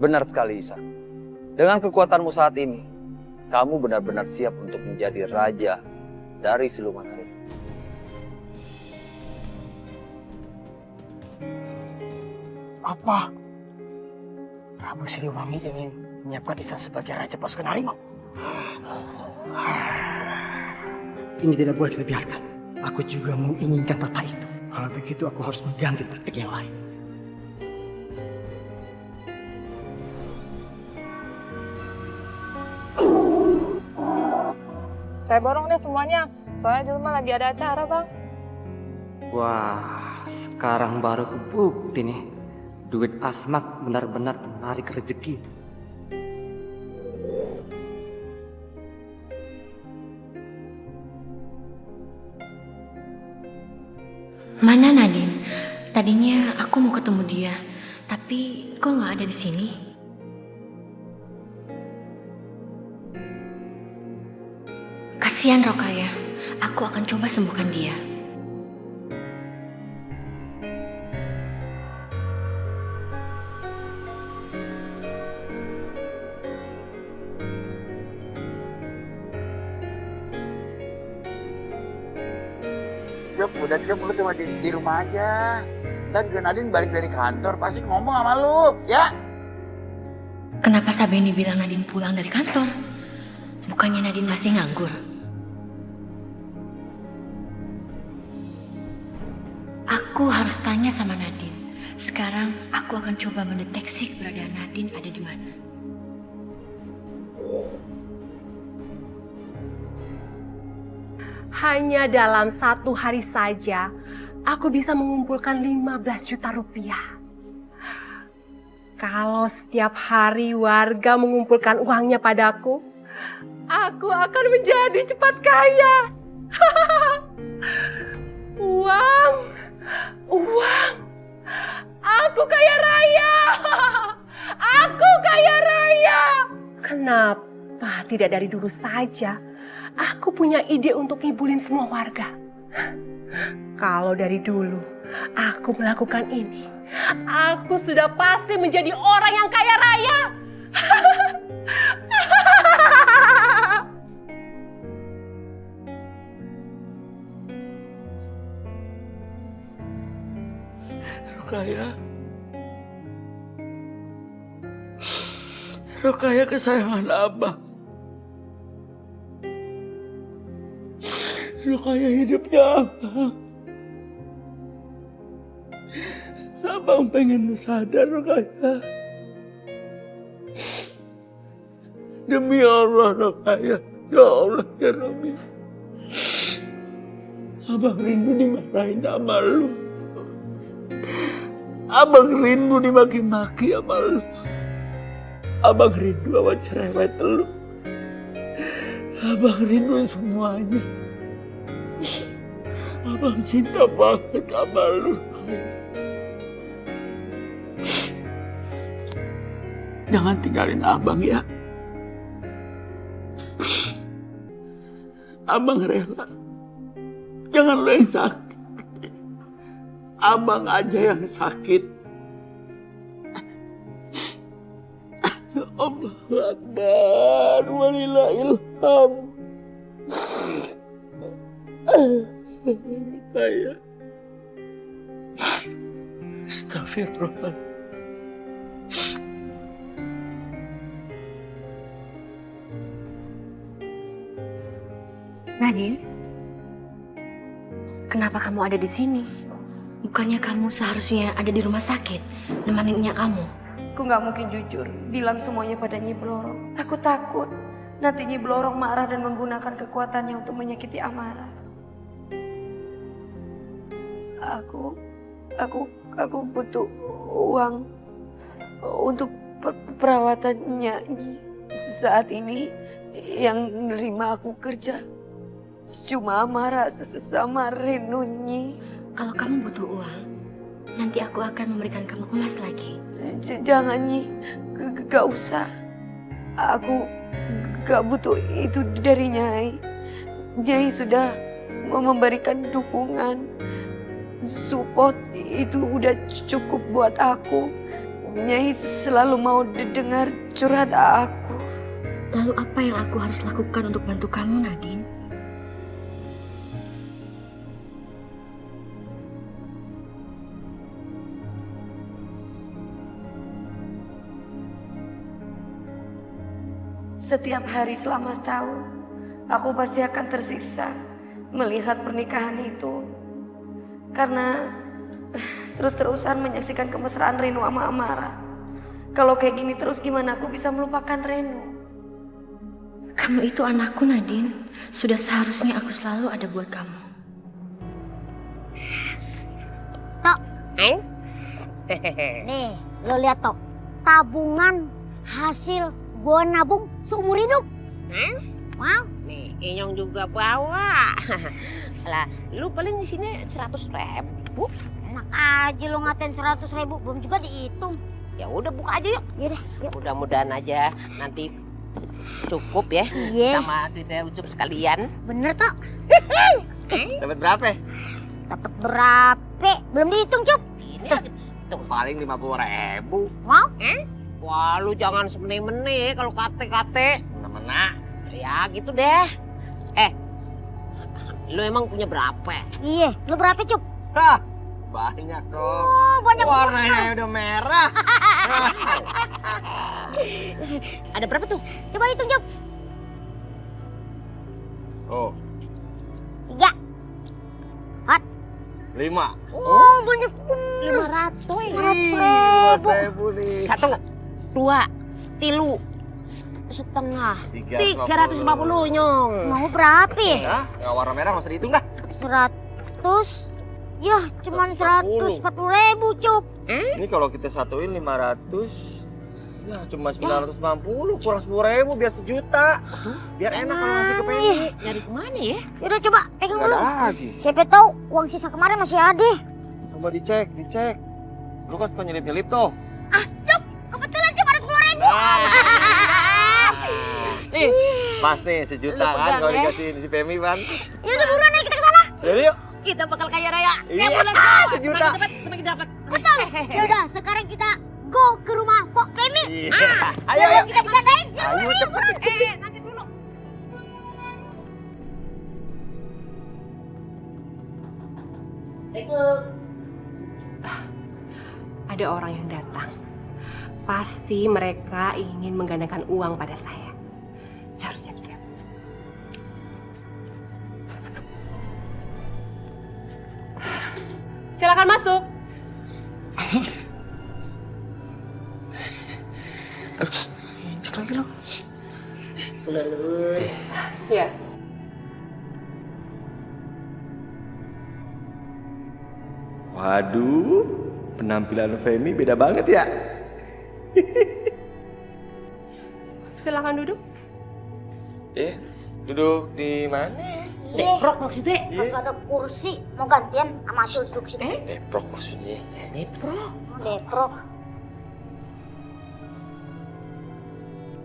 Benar sekali, Isan. Dengan kekuatanmu saat ini, kamu benar-benar siap untuk menjadi raja dari siluman harimau. Apa? Prabu Siliwangi ingin menyiapkan Isan sebagai raja pasukan harimau? Ini tidak boleh kita biarkan. Aku juga menginginkan tata itu. Kalau begitu aku harus mengganti taktik yang lain. Saya borong deh semuanya, soalnya di rumah lagi ada acara, Bang. Wah, sekarang baru kebukti nih. Duit Asmak benar-benar menarik rezeki. Mana Nadine? Tadinya aku mau ketemu dia, tapi kok nggak ada di sini? Kasihan Rokaya, aku akan coba sembuhkan dia. Udah lu cuma di rumah aja. Ntar juga Nadine balik dari kantor pasti ngomong sama lu, ya? Kenapa Sabeni bilang Nadine pulang dari kantor? Bukannya Nadine masih nganggur? Aku harus tanya sama Nadine. Sekarang aku akan coba mendeteksi keberadaan Nadine ada di mana. Hanya dalam 1 hari saja, aku bisa mengumpulkan 15 juta rupiah. Kalau setiap hari warga mengumpulkan uangnya padaku, aku akan menjadi cepat kaya. Uang, uang, aku kaya raya. Aku kaya raya. Kenapa tidak dari dulu saja? Aku punya ide untuk ngibulin semua warga. Kalau dari dulu aku melakukan ini, aku sudah pasti menjadi orang yang kaya raya. Rokaya kesayangan Abang. Rokaya hidupnya Abang. Abang pengen lu sadar, Rokaya. Demi Allah, Rokaya. Ya Allah, ya Rabbi. Abang rindu dimarahin sama lu. Abang rindu dimaki-maki sama lu. Abang rindu sama cerewet lu. Abang rindu semuanya. Abang cinta banget sama lu. Jangan tinggalin Abang ya. Abang rela. Jangan lu yang sakit. Abang aja yang sakit. Allahu Akbar. Walillahilham. Rokaya. Astagfirullah. Nadine, kenapa kamu ada di sini? Bukannya kamu seharusnya ada di rumah sakit, nemenin nyak kamu? Aku gak mungkin jujur bilang semuanya pada Nyi Blorong. Aku takut nanti Nyi Blorong marah dan menggunakan kekuatannya untuk menyakiti Amara. Aku butuh uang untuk perawatannya Nyi. Saat ini yang nerima aku kerja cuma Amara sesama Reno Nyi. Kalau kamu butuh uang, nanti aku akan memberikan kamu emas lagi. Jangan Nyi, gak usah. Aku gak butuh itu dari Nyai. Nyai sudah memberikan dukungan, support, itu udah cukup buat aku. Nyai selalu mau dengar curhat aku. Lalu apa yang aku harus lakukan untuk bantu kamu, Nadine? Setiap hari selama setahun, aku pasti akan tersiksa melihat pernikahan itu. Karena terus-terusan menyaksikan kemesraan Renu sama Amara. Kalau kayak gini terus gimana aku bisa melupakan Renu? Kamu itu anakku, Nadine. Sudah seharusnya aku selalu ada buat kamu. Nih, lo lihat Tok. Tabungan hasil gue nabung seumur hidup. Wow. Nih, Inyong juga bawa. Lah, lu paling di sini 100.000. Enak aja lo ngatain 100.000, belum juga dihitung. Ya udah buka aja yuk. Yaudah, yuk. Mudah-mudahan aja nanti cukup ya Iya. sama duitnya Ucup sekalian. Bener Tok. Dapat berapa? Dapat berapa? Belum dihitung Cup. Ini tuh Paling 50.000. Mau? wah lu jangan semene-mene kalau kate-kate. Mana-mana. Ya gitu deh. Lu emang punya berapa? Iya, lo berapa Cup? Hah, banyak dong. Oh, banyak Warnanya udah merah. Ada berapa tuh? Coba hitung Cup. Oh, 3. 5. Oh, banyak bener. 500. 5.000 nih. 1, 2, 3 setengah. 350 Nyong. Mau berapa ya? Hah? Yang warna merah nggak usah dihitung dah. 100. Ya, cuman 140.000 Cup. Ini kalau kita satuin 500, ya cuma 950, kurang 10.000 biar sejuta. Biar enak kalau ngasih ke Penny. Nyari kemana ya? Yaudah coba pegang Nggak dulu. ada lagi. Siapa tahu uang sisa kemarin masih ada. Coba dicek. Lu kan suka nyelip-nyelip tuh. Kebetulan cuma ada 10.000. Nih, Pas nih sejuta Lu kan pegang kalau ya. dikasihin si Pemi kan. Yaudah buruan aja kita ke sana. Jadi yuk. kita bakal kaya raya. Iya, sejuta. Semakin dapat. Yaudah sekarang kita go ke rumah Pok Pemi. Iya. Ayo, Biar ayo. kita digandain. Ayo cepet. Nanti dulu. Ada orang yang datang. Pasti mereka ingin menggandakan uang pada saya. Saya harus siap-siap. Silakan masuk. Cek lagi lo. Ya. Waduh, penampilan Femi beda banget ya. Silakan duduk. Duduk di mana? Deprok maksudnya. Iya. Kagak ada kursi. Mau gantian sama Acil duduk situ. Deprok maksudnya. Deprok.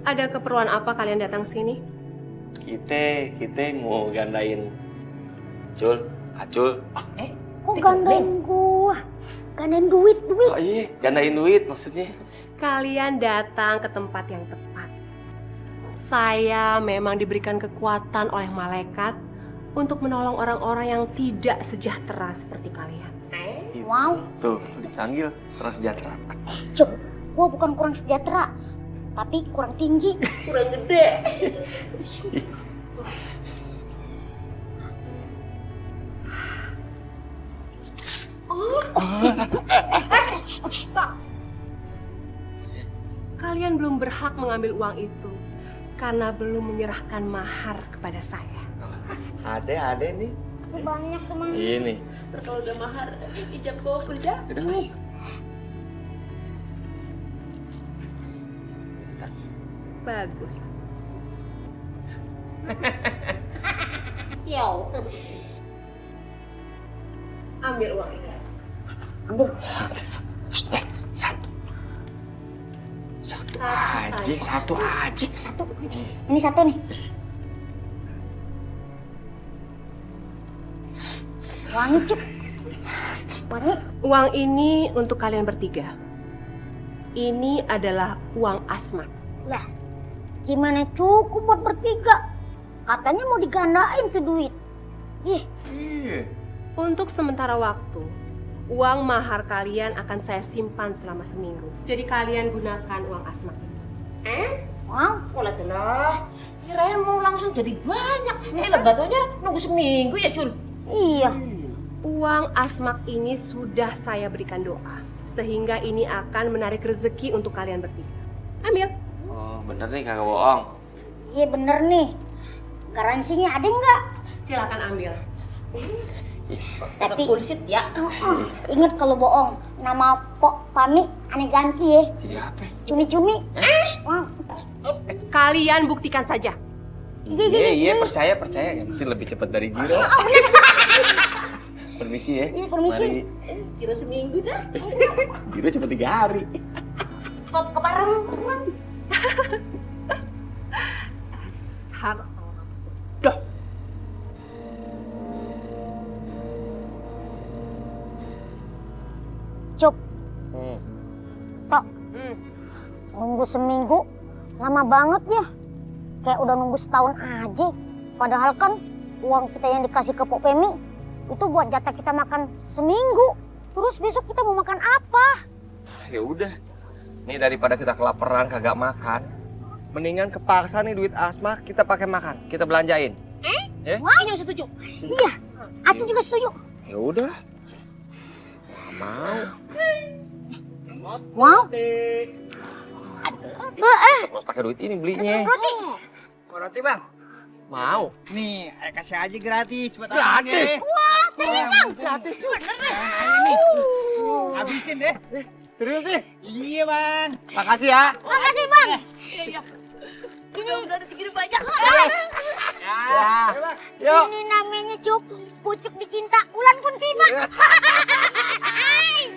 Ada keperluan apa kalian datang sini? Kita mau gandain Acul. Kok gandain gua? Gandain duit. Oh iya, gandain duit maksudnya. Kalian datang ke tempat yang tepat. Saya memang diberikan kekuatan oleh malaikat untuk menolong orang-orang yang tidak sejahtera seperti kalian. Wow. Tuh, dipanggil orang sejahtera. Cuk, gua bukan kurang sejahtera. Tapi kurang tinggi. Kurang gede. Stop. Kalian belum berhak mengambil uang itu karena belum menyerahkan mahar kepada saya. Ada nih. Banyak teman. Ini. Kalau udah mahar, ijab kabul dah. Bagus. Yo. Ambil uang ini. Satu aja. Ini satu nih. Wangi Cuk. Wangi. Uang ini untuk kalian bertiga. Ini adalah uang Asma. Lah, gimana cukup buat bertiga? Katanya mau digandain tuh duit. Ih, Untuk sementara waktu, uang mahar kalian akan saya simpan selama seminggu. Jadi kalian gunakan uang Asma ini. wow. Telah. Kirain mau langsung jadi banyak. Lah gatonya nunggu seminggu ya, Cul. Iya. Uang Asmak ini sudah saya berikan doa. Sehingga ini akan menarik rezeki untuk kalian bertiga. Ambil. Oh, bener nih kagak bohong. Iya bener nih. Garansinya ada nggak? Silakan ambil. Tapi Bullshit ya. inget kalau bohong, nama Pok Pami aneh ganti ya. Jadi apa? Cumi-cumi. Wow. Kalian buktikan saja. Iya, percaya. Yang penting lebih cepat dari Giro. Permisi ya. Iya, permisi. Mari. Kira seminggu dah. Giro cepet 3 hari. Kop kepareng. Har. Doh. Cuk, Tok. Nunggu seminggu lama banget ya. Kayak udah nunggu setahun aja. Padahal kan uang kita yang dikasih ke Pok Pemi itu buat jatah kita makan seminggu. Terus besok kita mau makan apa? Ya udah. Nih daripada kita kelaparan kagak makan, mendingan kepaksa nih duit Asma kita pakai makan, kita belanjain. Wah, yang setuju. Iya, aku juga setuju. Ya udah. Mau. Wow. Terus pakai duit ini belinya. Roti. Mau roti bang? Mau. Nih, kasih aja gratis buat Gratis. Wah, serius bang. Gratis tuh. Habisin deh. Serius nih? Iya bang. Makasih ya. Makasih bang. Ini udah segini banyak. Yuk. Ini namanya Cuk, pucuk dicinta, ulan pun tiba.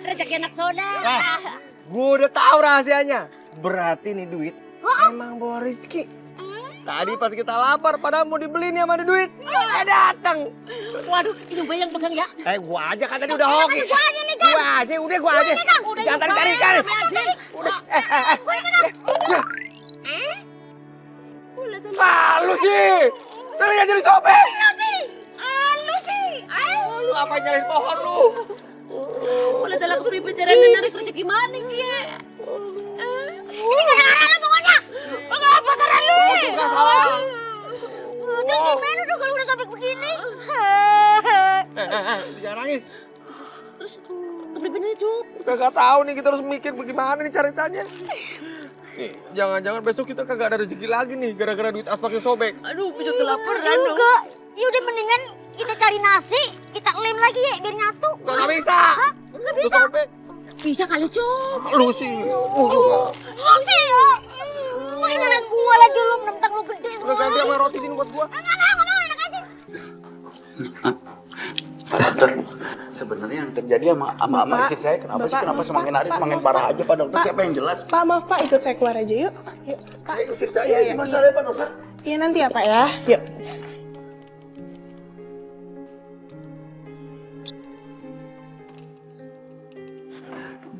Rezeki anak saudara. Gue udah tahu rahasianya. Berarti nih duit emang bawa rezeki. Tadi pas kita lapar padahal mau dibeli nih sama ada duit. Datang. Waduh, ini bayang pegang ya. Gua aja kan tadi udah hoki. Gua aja nih kan. Gua aja. Jangan tarik-tarik. Udah. Lu sih. Tadi aja disobek. Lu sih. Lu apa nyari pohon lu? Mulai dalam kepribejaran narik rezeki mana ya? Ini gak ada lu pokoknya. Apa saran lu? Gak salah. Terus gimana dong kalau udah sobek begini? Jangan nangis. Kepribejaran Cuk. Kagak tahu nih kita harus mikir bagaimana nih ceritanya. Nih, jangan-jangan besok kita kagak ada rezeki lagi nih gara-gara duit Asma yang sobek. Aduh, besok kelaparan dong. Juga. Ya udah mendingan kita cari nasi, kita lem lagi ya biar nyatu. Gak bisa. Gak Lu bisa. sobek. Bisa kali Cuk. Lu sih. Lu sih. Mainan gua lagi lu mentang lu gede. Udah ganti sama roti sini buat gua. Enggak mau enak aja. Pak dokter, sebenarnya yang terjadi sama istri saya kenapa semakin hari semakin parah aja Pak dokter? Siapa yang jelas? Pak, maaf Pak, ikut saya keluar aja yuk. Yuk, Pak. Saya istri saya, ini masalahnya Pak dokter. Iya nanti ya Pak ya. Yuk.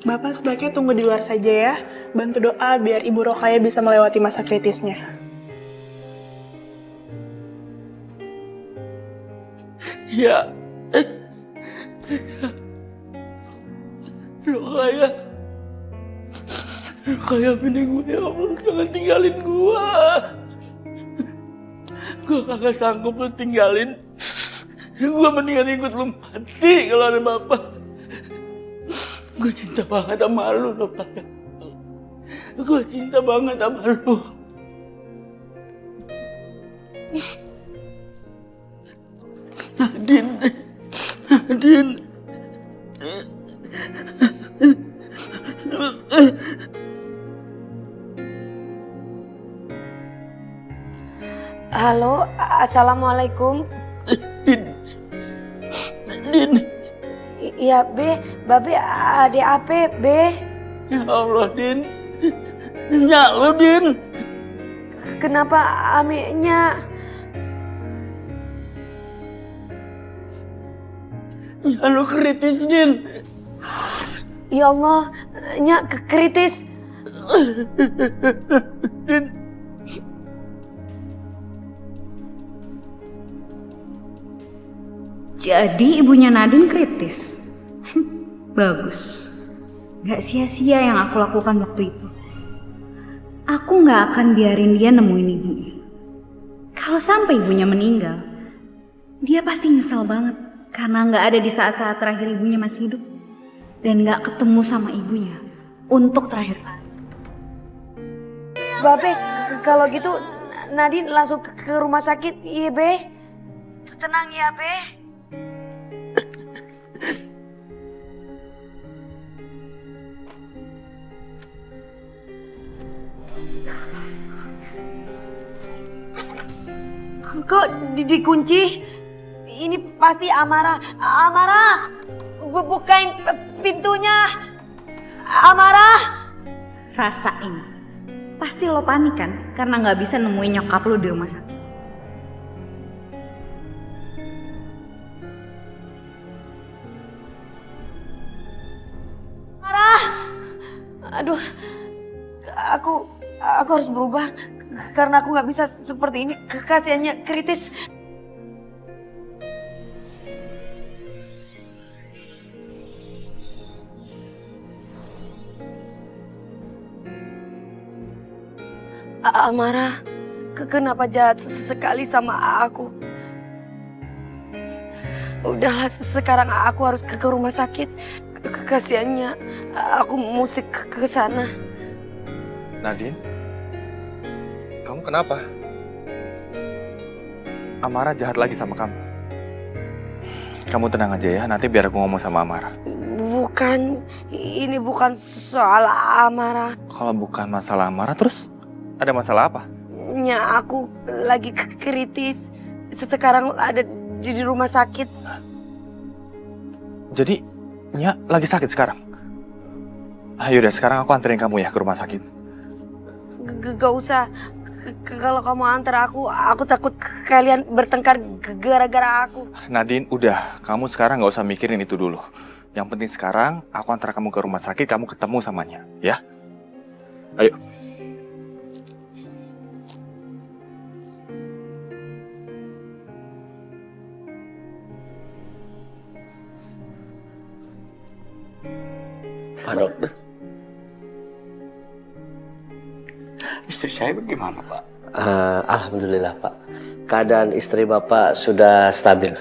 Bapak sebaiknya tunggu di luar saja ya. Bantu doa biar Ibu Rokaya bisa melewati masa kritisnya. Ya. Rokaya bini gue ya Allah, jangan tinggalin gue. Gue kagak sanggup lu tinggalin. Gue mendingan ikut lu mati kalau ada bapak. Gue cinta banget sama lu, Rokaya. Gue cinta banget sama lu. Nadine. Halo, assalamualaikum. Din. Iya, Be. Babe ada apa, Be? Ya Allah, Din. Nyak lu, Din. Kenapa Ame-nya? Ya lu kritis, Din. Ya Allah, Nyak kritis. Din. Jadi ibunya Nadine kritis. Bagus. Gak sia-sia yang aku lakukan waktu itu. Aku gak akan biarin dia nemuin ibunya. Kalau sampai ibunya meninggal, dia pasti nyesel banget karena gak ada di saat-saat terakhir ibunya masih hidup. Dan gak ketemu sama ibunya untuk terakhir kali. Babe, kalau gitu Nadine langsung ke rumah sakit, iya Be. Tenang ya Be. Kok dikunci? Ini pasti Amara. Amara, bukain pintunya. Amara. Rasain. Pasti lo panik kan karena gak bisa nemuin nyokap lo di rumah sakit. Amara. Aduh, aku harus berubah karena aku nggak bisa seperti ini. Kasihannya kritis. Amara, kenapa jahat sekali sama aku? Udahlah, sekarang aku harus ke rumah sakit. Kasihannya aku mesti ke sana. Nadine, kamu kenapa? Amara jahat lagi sama kamu. Kamu tenang aja ya, nanti biar aku ngomong sama Amara. Bukan, ini bukan soal Amara. Kalau bukan masalah Amara, terus ada masalah apa? Ya, aku lagi kritis. Sekarang ada di rumah sakit. Jadi, Nya lagi sakit sekarang? Ayo deh, sekarang aku anterin kamu ya ke rumah sakit. Gak usah. Kalau kamu antar aku takut kalian bertengkar gara-gara aku. Nadine, udah. Kamu sekarang nggak usah mikirin itu dulu. Yang penting sekarang, aku antar kamu ke rumah sakit, kamu ketemu sama Nya, ya? Ayo. Pak dokter, istri saya bagaimana Pak? Alhamdulillah Pak, keadaan istri Bapak sudah stabil.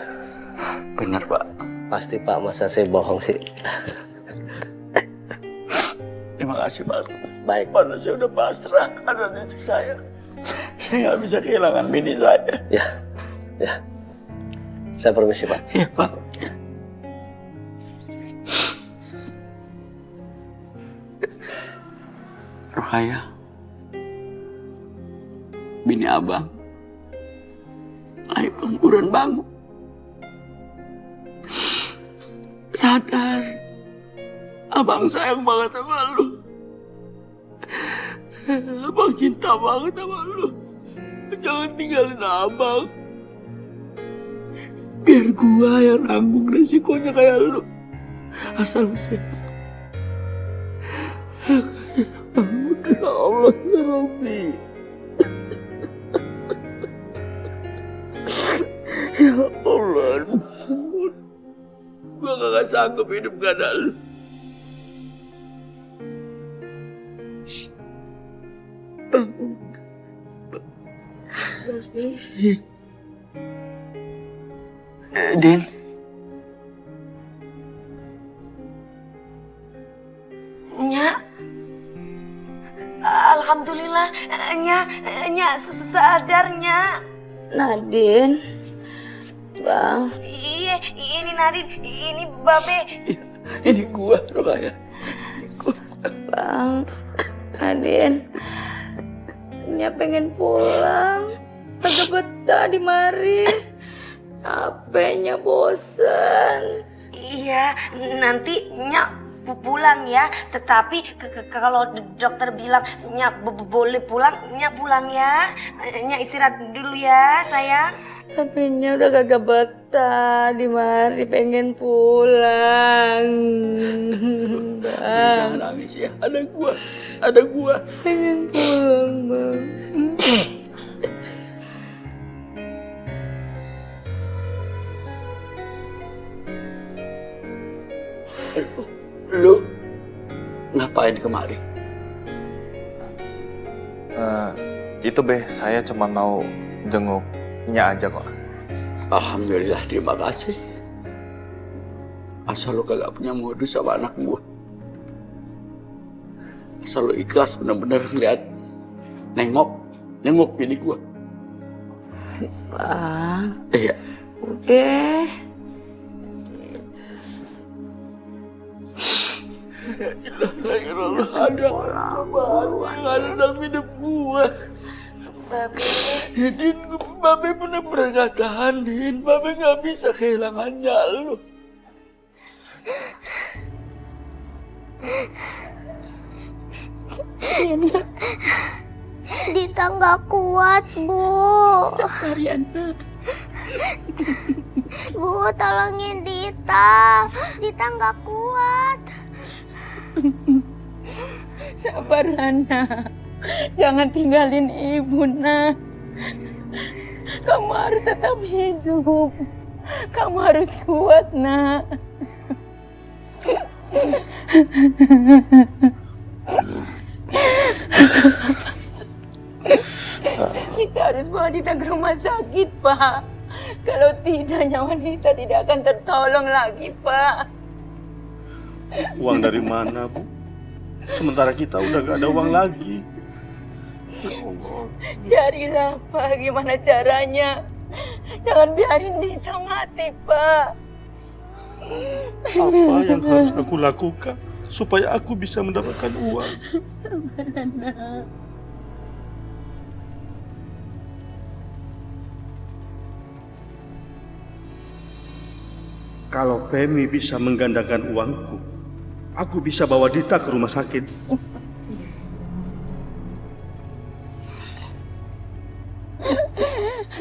Benar Pak. Pasti Pak, masa saya bohong sih. Terima kasih Pak. Baik. Padahal saya udah pasrah keadaan istri saya. Saya nggak bisa kehilangan bini saya. Ya. Saya permisi Pak. Iya Pak. Rokhaya, bini abang, ayo buruan bangun. Sadar, abang sayang banget sama lu. Abang cinta banget sama lu. Jangan tinggalin abang. Biar gua yang nanggung resikonya kayak lu. Asal lu sehat. Ya Allah, ya Rabbi. Ya Allah, bangun. Gua gak sanggup hidup gak ada lu. Bangun. Din. Nya. Alhamdulillah, Nya sadarnya. Nadine, Bang. Iya, ini Nadine, ini Babe. Ini gua, Rokhaya. Bang, Nadine, Nya pengen pulang. Kagak betah di mari. HP-nya bosen. Iya, nanti Nya pulang ya. Tetapi kalau dokter bilang Nya boleh pulang, Nya pulang ya. Nya istirahat dulu ya, sayang. Tapi Nya udah kagak betah di mari, pengen pulang. Bang. Jangan nangis ya, ada gua. ada gua. Pengen pulang, Bang. Lu ngapain kemari? Itu Be, saya cuma mau jenguk Nya aja kok. Alhamdulillah, terima kasih. Asal lu kagak punya modus sama anak gua. Asal lu ikhlas bener-bener ngeliat nengok bini gua. Bang. Iya. Udah. Ada cobaan ada dalam hidup gua. Din, Babe bener-bener gak tahan, Din. Babe gak bisa kehilangannya lu. Dita nggak kuat, Bu. Sapariana. Bu, tolongin Dita. Dita nggak kuat. Sabar, Hana. Jangan tinggalin ibu, Nak. Kamu harus tetap hidup. Kamu harus kuat, Nak. Kita harus bawa Dita ke rumah sakit, Pak. Kalau tidak, nyawa Dita tidak akan tertolong lagi, Pak. Uang dari mana, Bu? Sementara kita udah gak ada uang lagi. Carilah, Pak, gimana caranya. Jangan biarin Dita mati, Pak. Apa yang harus aku lakukan supaya aku bisa mendapatkan uang? Sabar, Anak. Kalau Femi bisa menggandakan uangku, aku bisa bawa Dita ke rumah sakit.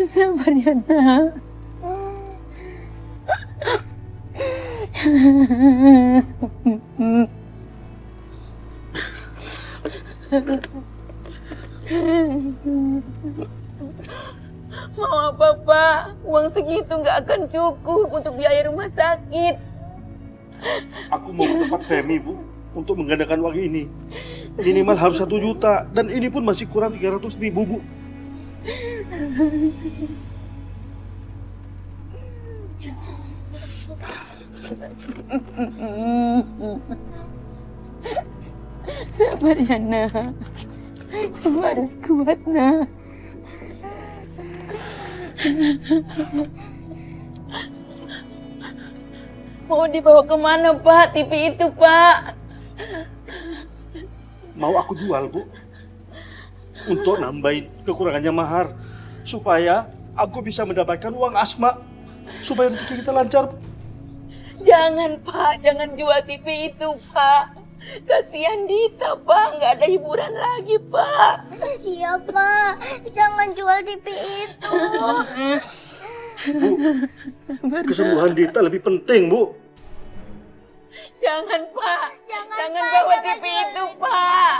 Sabar ya, Nak. Mau apa, Pak? Uang segitu nggak akan cukup untuk biaya rumah sakit. Aku mau ke tempat Femi, Bu, untuk menggandakan uang ini. Minimal harus 1 juta, dan ini pun masih kurang 300.000, Bu. Sabar ya, Nak. Kamu harus kuat, Nak. Mau dibawa kemana, Pak? TV itu, Pak. Mau aku jual, Bu, untuk nambahin kekurangannya mahar, supaya aku bisa mendapatkan uang Asma, supaya rezeki kita lancar, Bu. Jangan, Pak. Jangan jual TV itu, Pak. Kasihan Dita, Pak. Nggak ada hiburan lagi, Pak. Iya, Pak. Jangan jual TV itu. Bu, kesembuhan Dita lebih penting, Bu. Jangan, Pak. Jangan bawa TV itu, Pak.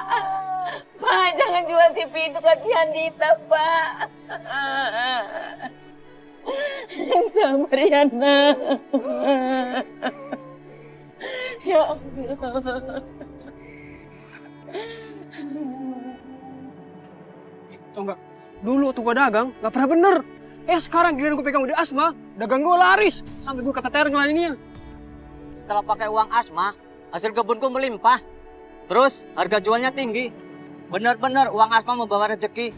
Pak, jangan jual TV itu. Kasihan Dita, Pak. Sabar ya, Nak. Ya Allah. Tau nggak? Dulu tuh gue dagang, nggak pernah bener. Sekarang giliran gue pegang udah Asma, dagang gue laris. Sampai gue keteter ngelaninnya. Setelah pakai uang Asma, hasil kebunku melimpah. Terus harga jualnya tinggi. Benar-benar uang Asma membawa rezeki.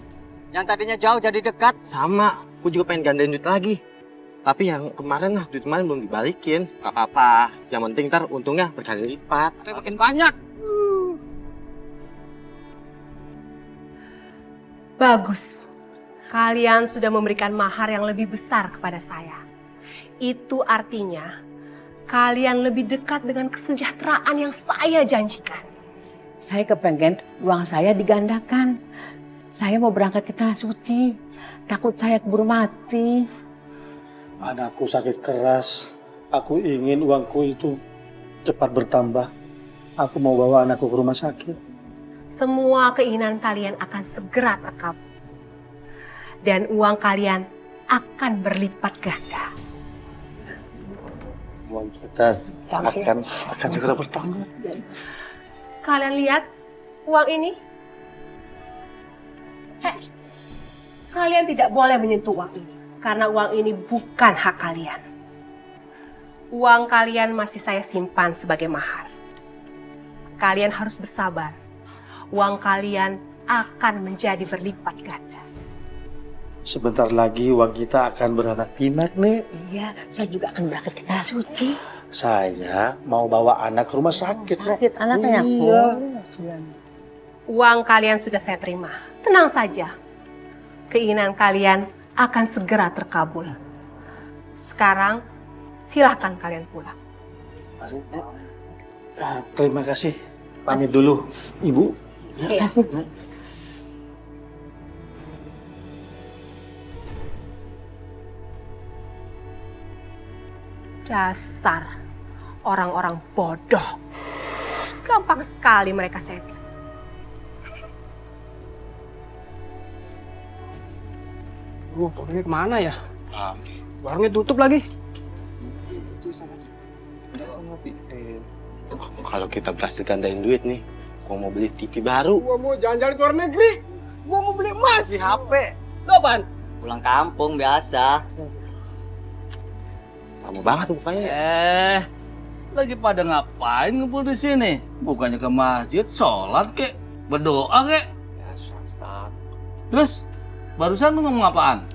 Yang tadinya jauh jadi dekat. Sama, aku juga pengen gandain duit lagi. Tapi yang kemarin duit kemarin belum dibalikin. Gak apa-apa, yang penting ntar untungnya berkali lipat. Tapi makin banyak. Bagus. Kalian sudah memberikan mahar yang lebih besar kepada saya. Itu artinya kalian lebih dekat dengan kesejahteraan yang saya janjikan. Saya kepengen uang saya digandakan. Saya mau berangkat ke Tanah Suci. Takut saya keburu mati. Anakku sakit keras. Aku ingin uangku itu cepat bertambah. Aku mau bawa anakku ke rumah sakit. semua keinginan kalian akan segera terkabul. Dan uang kalian akan berlipat ganda. Uang kita akan segera bertambah. Kalian lihat uang ini? Kalian tidak boleh menyentuh uang ini. Karena uang ini bukan hak kalian. Uang kalian masih saya simpan sebagai mahar. Kalian harus bersabar. Uang kalian akan menjadi berlipat ganda. Sebentar lagi uang kita akan beranak pinak, Nek. Iya, saya juga akan berangkat ke Tanah Suci. Saya mau bawa anak ke rumah sakit, Nek. Sakit anaknya, Iya. Uang kalian sudah saya terima. Tenang saja. Keinginan kalian akan segera terkabul. Sekarang, silahkan kalian pulang. Terima kasih. Pamit dulu, Ibu. Iya. Dasar orang-orang bodoh. Gampang sekali mereka setting. Orangnya kemana ya? Warungnya tutup lagi. Kalau kita berhasil gandain duit nih, gua mau beli TV baru. Gua mau jalan-jalan ke luar negeri. Gua mau beli emas. Di HP. Lu apaan? Pulang kampung biasa. Lama banget mukanya. Lagi pada ngapain ngumpul di sini? Bukannya ke masjid, sholat kek, berdoa kek. Terus, barusan lu ngomong apaan?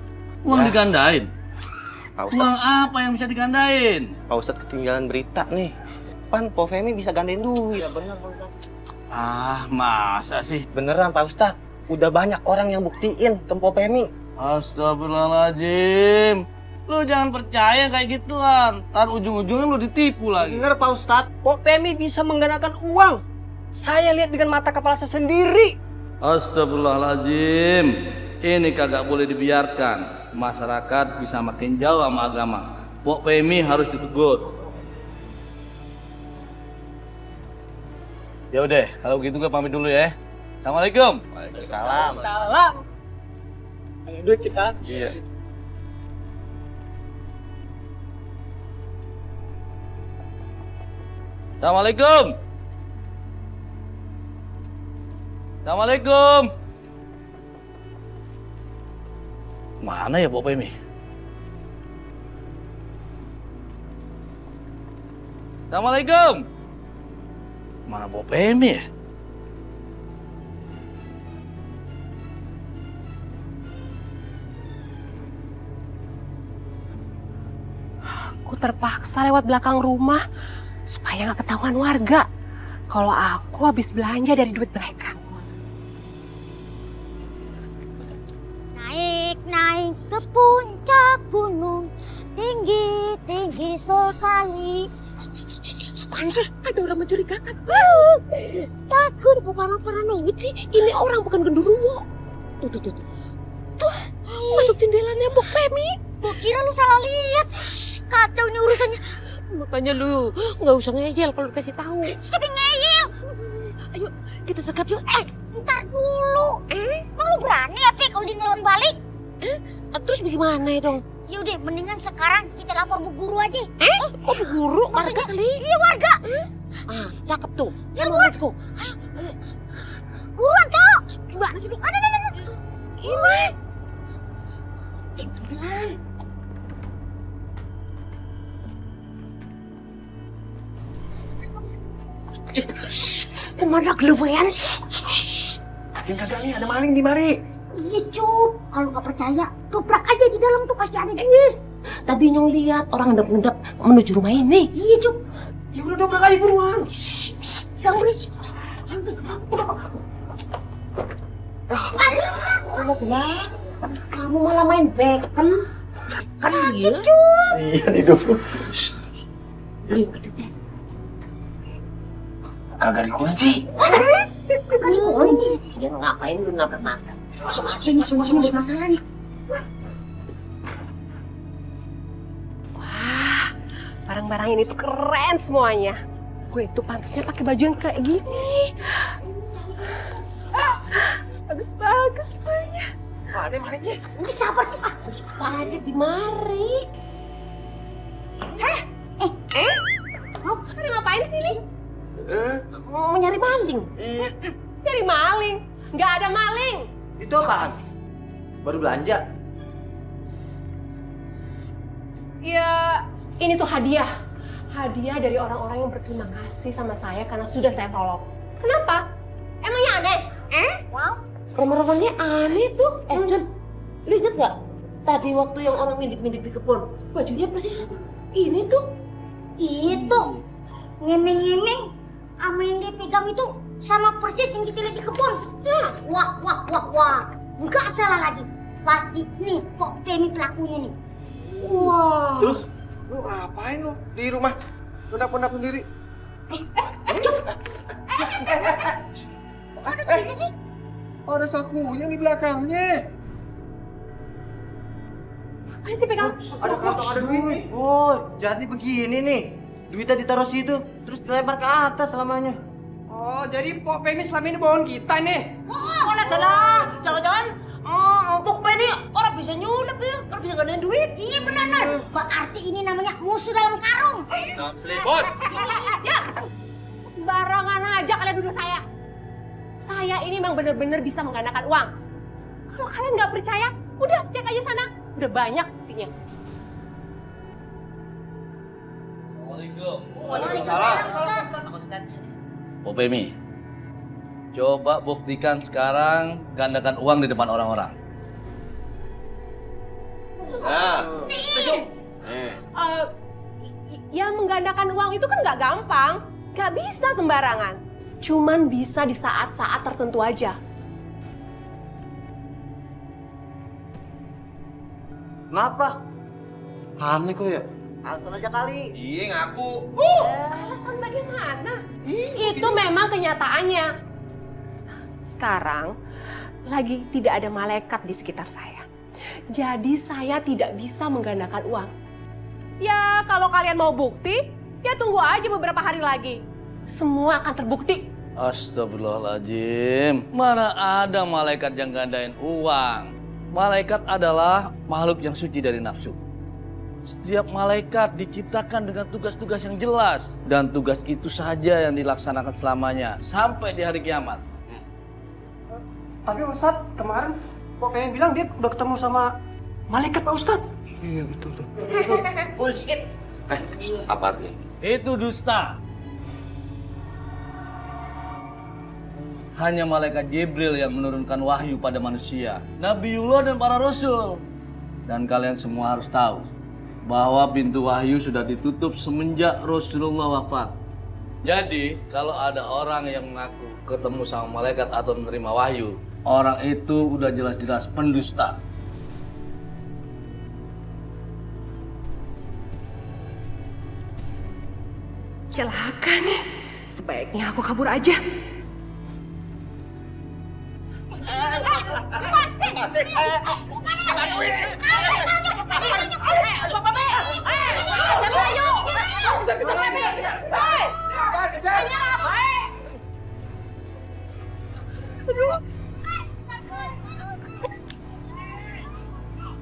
Uang digandain? Uang apa yang bisa digandain? Pak Ustadz ketinggalan berita nih. Pan, Ko Femi bisa gandain duit. Iya benar Pak Ustadz. Ah, masa sih? Beneran Pak Ustadz. Udah banyak orang yang buktiin ke Ko Femi. Astagfirullahaladzim. Lu jangan percaya kayak gituan. Ntar ujung-ujungnya lu ditipu lagi. Bener Pak Ustadz, Pok Pemi bisa menggandakan uang. Saya lihat dengan mata kepala saya sendiri. Astagfirullahaladzim. Ini kagak boleh dibiarkan. Masyarakat bisa makin jauh sama agama. Pok Pemi harus ditegur. Ya udah, kalau begitu gue pamit dulu ya. Assalamualaikum. Waalaikumsalam. Salam. Ayo duit kita. Iya. Assalamualaikum. Assalamualaikum. Mana ya Pok Pemi? Assalamualaikum. Mana Pok Pemi ya? Aku terpaksa lewat belakang rumah supaya nggak ketahuan warga kalau aku habis belanja dari duit mereka. Naik ke puncak gunung, tinggi sekali. Apaan sih? Ada orang mencurigakan. Takut paranoid sih. Ini orang bukan genderuwo. Tuh. Masuk jendelanya Pok Pemi. Gua kira lu salah lihat. Kacau ini urusannya. Makanya lu nggak usah ngeyel kalau dikasih tahu. Siapa yang ngeyel? Ayo kita sergap yuk. Ntar dulu. Emang lu berani apa kalau dia ngelawan balik? Terus bagaimana ya dong? Yaudah, mendingan sekarang kita lapor Bu Guru aja. Kok Bu Guru? Warga kali? Iya, warga. Cakep tuh. Ya, let's go. Ayo. Buruan, Tok. Gimana sih lu? Ada. Ini. Kemana gelewean sih? Yang kagak nih, ada maling di mari. Iya, Cup. Kalau nggak percaya, dobrak aja di dalam tuh pasti ada dia. Tadi Nyong lihat orang ngendap-ngendap menuju rumah ini. Iya, Cup. Ya udah dobrak aja buruan. Jangan berisik. Kamu malah main beken. Kan iya. Iya nih Duf. Kagak dikunci. Dia ngapain lu nabrak-nabrak? Masuk. Masalahnya. Wah, barang-barang ini tuh keren semuanya. Gue itu pantasnya pakai baju yang kayak gini. Bagus banyak. Mana malingnya? Udah sabar tuh. Tadi di mari. Mau ngapain sih nih? Mau nyari maling. Nyari maling? Nggak ada maling. Itu apaan sih? Baru belanja? Ya, ini tuh hadiah. Hadiah dari orang-orang yang berterima kasih sama saya karena sudah saya tolong. Kenapa? Emangnya aneh? Wow. Rumah-rumahnya aneh tuh. Jun, lu inget gak? Tadi waktu yang orang mindik-mindik di kebun, bajunya persis ini tuh. Itu. Ngemeng-ngemeng sama yang dia pegang itu sama persis yang kita lihat di kebun. Wah. Nggak salah lagi. Pasti nih Pok Pemi pelakunya nih. Wah. Terus lu ngapain lu di rumah? Pendap-pendap sendiri. Ada duitnya sih? Ada sakunya di belakangnya. Apaan sih pegang? Ada kantong, ada duit. Oh, jadi begini nih. Duitnya ditaruh situ, terus dilempar ke atas selamanya. Oh, jadi Pok Pemi selama ini bohong kita nih. Oh, lah. Jangan-jangan Pok Pemi orang bisa nyulap ya, orang bisa gandain duit. Iya benar. Berarti ini namanya musuh dalam karung. Seliput. Ya, barangan aja kalian duduk saya. Saya ini memang benar-benar bisa menggandakan uang. Kalau kalian nggak percaya, udah cek aja sana. Udah banyak buktinya. Waalaikumsalam. Pok Pemi, coba buktikan sekarang gandakan uang di depan orang-orang. Ya menggandakan uang itu kan nggak gampang. Nggak bisa sembarangan. Cuman bisa di saat-saat tertentu aja. Kenapa? Aneh kok ya? Alasan aja kali. Iya ngaku. Alasan bagaimana? Itu memang kenyataannya. Sekarang lagi tidak ada malaikat di sekitar saya. Jadi saya tidak bisa menggandakan uang. Ya kalau kalian mau bukti, ya tunggu aja beberapa hari lagi. Semua akan terbukti. Astagfirullahaladzim, mana ada malaikat yang gandain uang? Malaikat adalah makhluk yang suci dari nafsu. Setiap malaikat diciptakan dengan tugas-tugas yang jelas. Dan tugas itu saja yang dilaksanakan selamanya, sampai di hari kiamat. Tapi Ustadz, kemarin Pok Pemi bilang dia udah ketemu sama malaikat Pak Ustadz. Iya betul. Bullshit. Apa artinya? Itu dusta. Hanya malaikat Jibril yang menurunkan wahyu pada manusia, Nabiullah dan para rasul. Dan kalian semua harus tahu bahwa pintu wahyu sudah ditutup semenjak Rasulullah wafat. Jadi, kalau ada orang yang mengaku ketemu sama malaikat atau menerima wahyu, orang itu udah jelas-jelas pendusta. Celaka nih. Sebaiknya aku kabur aja.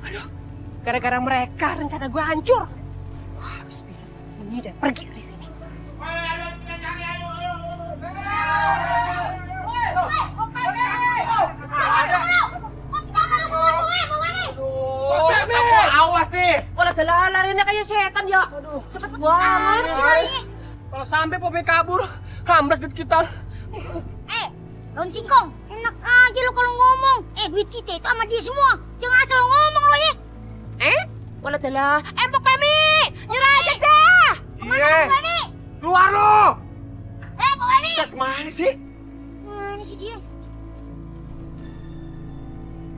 Aduh, gara-gara mereka rencana gue hancur. Gue harus bisa sembunyi dan pergi dari sini. Awas nih. Walah, larinya kayak setan ya. Cepet banget sih. Kalau sampai Pok Pemi kabur, hambas duit kita. Daun singkong, enak aja lo kalau ngomong. Duit kita itu sama dia semua. Jangan asal ngomong lo ya. Walah, Pok Pemi, nyerah aja dah. Iya. Keluar lo. Pok Pemi. Kemana sih? Mana sih dia?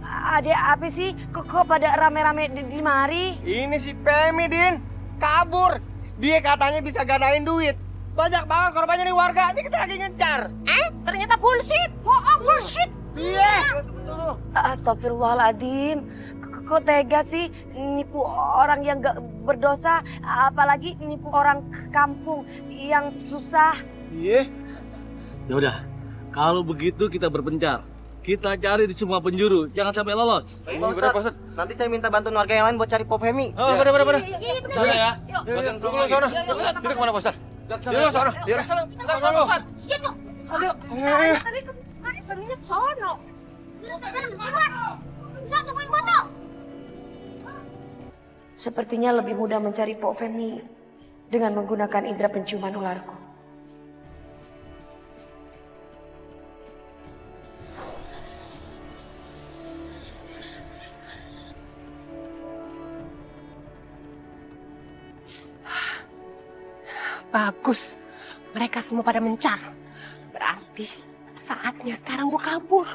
Ada apa sih? Kok pada rame-rame di mari? Ini si Pemi, Din. Kabur. Dia katanya bisa gandain duit. Banyak banget korbannya nih warga. Ini kita lagi ngejar. Ternyata bullshit. Bullshit. Iya. Astagfirullahaladzim. Kok tega sih nipu orang yang gak berdosa, apalagi nipu orang kampung yang susah. Iya. Ya udah, kalau begitu kita berpencar. Kita cari di semua penjuru, jangan sampai lolos. Bener, Pak Ustadz. Nanti saya minta bantuan warga yang lain buat cari Pop Femi. Oh, bener. Sana ya. Tunggu lu sana. Dia kemana, Pak Ustadz? Dia lu sana. Dia sana. Situ. Ayo. Tadi Feminya ke sono. Tungguin gua tuh. Sepertinya lebih mudah mencari Pok Femi dengan menggunakan indera penciuman ularku. Bagus, mereka semua pada mencar. Berarti saatnya sekarang gue kabur.